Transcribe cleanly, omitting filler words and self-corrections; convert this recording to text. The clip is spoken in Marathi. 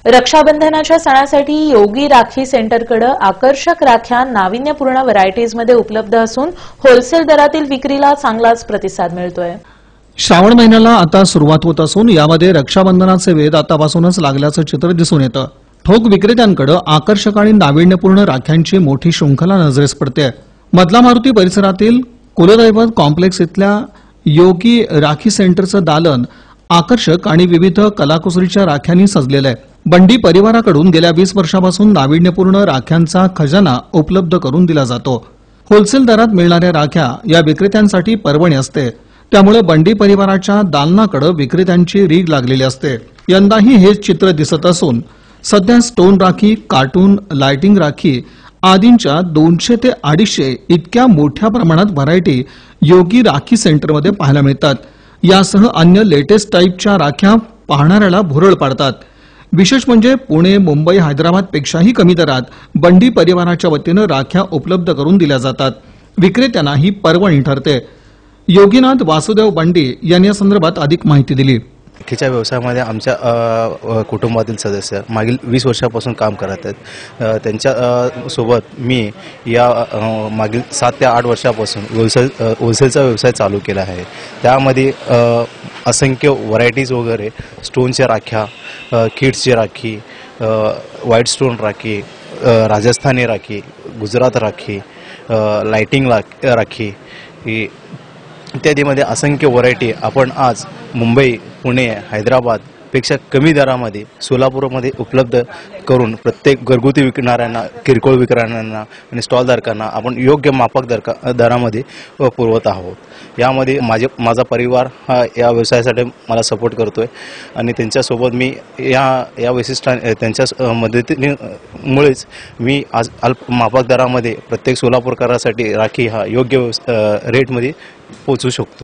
रक्षाबंधनाच्या सणासाठी योगी राखी सेंटरकडे आकर्षक राख्या नाविन्यपूर्ण व्हरायटीजमध्ये उपलब्ध असून होलसेल दरातील विक्रीला चांगलाच प्रतिसाद मिळतोय। श्रावण महिन्याला आता सुरुवात होत असून यामध्ये रक्षाबंधनाचे वेध आतापासूनच लागल्याचं चित्र दिसून येतं। ठोक विक्रेत्यांकडे आकर्षक आणि नाविन्यपूर्ण राख्यांची मोठी शृंखला नजरेस पडते। मधला मारुती परिसरातील कुलदैवत कॉम्प्लेक्स इथल्या योगी राखी सेंटरचं दालन आकर्षक आणि विविध कलाकुसरीच्या राख्यांनी सजलेलं आहे। बंडी परिवाराकडून गेल्या 20 वर्षापासून नाविन्यपूर्ण राख्यांचा खजाना उपलब्ध करून दिला जातो। होलसेल दरात मिळणाऱ्या राख्या या विक्रेत्यांसाठी पर्वणी असते, त्यामुळे बंडी परिवाराच्या दालनाकडे विक्रेत्यांची रीघ लागलेली असते। यंदाही हेच चित्र दिसत असून सध्या stone rakhi, cartoon, lighting rakhi आदींच्या 200 ते 250 इतक्या मोठ्या प्रमाणात व्हरायटी योगी राखी सेंटरमध्ये पाहायला मिळतात। यासह अन्य लेटेस्ट टाईपच्या राख्या पाहणाऱ्याला भुरळ पाडतात। विशेष म्हणजे पुणे, मुंबई, हैदराबाद पेक्षाही कमी दरात बंडी परिवाराच्या वतीने राख्या उपलब्ध करून दिल्या जातात। विक्रेत्यांना ही पर्वणी ठरते। योगीनाथ वासुदेव बंडी यांनी या संदर्भात अधिक माहिती दिली। राखीच्या व्यवसायामध्ये आमच्या कुटुंबातील सदस्य मागील 20 वर्षापासून काम करत आहेत। त्यांच्या सोबत मी या मागील 7 ते 8 वर्षापासून होलसेलचा व्यवसाय चालू केला आहे। त्यामध्ये असंख्य व्हरायटीज वगैरे स्टोनच्या राख्या, किड्सची rakhi, white stone rakhi, Rajasthani rakhi, Gujarat rakhi, lighting rakhi इत्यादीमध्ये असंख्य व्हरायटी आपण आज मुंबई, पुणे, हैदराबाद पेक्षा कमी दरामध्ये सोलापूरमध्ये उपलब्ध करून प्रत्येक घरगुती विकणाऱ्यांना, किरकोळ विक्रेत्यांना आणि स्टॉलधारकांना आपण योग्य माफक दरामध्ये पुरवत आहोत। यामध्ये माझा परिवार हा या व्यवसायासाठी मला सपोर्ट करतोय आणि त्यांच्यासोबत मी या त्यांच्या मदतीमुळेच मी आज अल्प माफक दरामध्ये प्रत्येक सोलापूरकरांसाठी राखी हा योग्य रेटमध्ये पोहोचू शकतो।